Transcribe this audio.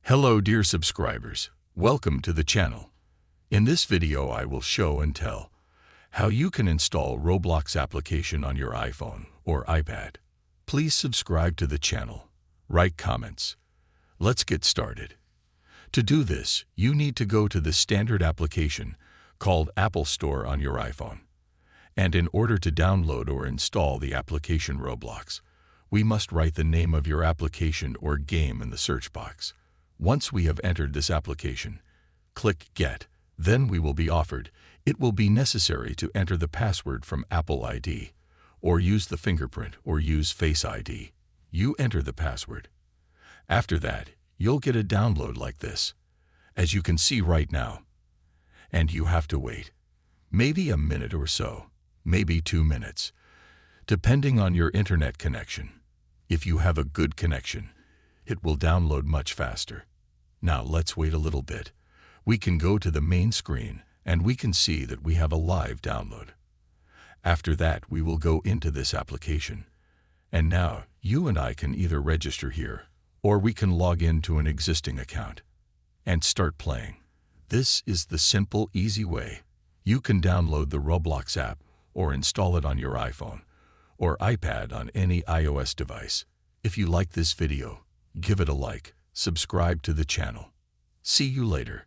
Hello dear subscribers, welcome to the channel. In this video I will show and tell how you can install Roblox application on your iPhone or iPad. Please subscribe to the channel, write comments. Let's get started. To do this, you need to go to the standard application called Apple Store on your iPhone. And in order to download or install the application Roblox, we must write the name of your application or game in the search box. Once we have entered this application, click Get. Then we will be offered. It will be necessary to enter the password from Apple ID, or use the fingerprint or use Face ID. You enter the password. After that, you'll get a download like this, as you can see right now. And you have to wait. Maybe a minute or so, maybe 2 minutes, depending on your internet connection. If you have a good connection, it will download much faster. Now let's wait a little bit. We can go to the main screen and we can see that we have a live download. After that, we will go into this application. And now you and I can either register here or we can log into an existing account and start playing. This is the simple, easy way. You can download the Roblox app or install it on your iPhone or iPad on any iOS device. If you like this video, give it a like, subscribe to the channel. See you later.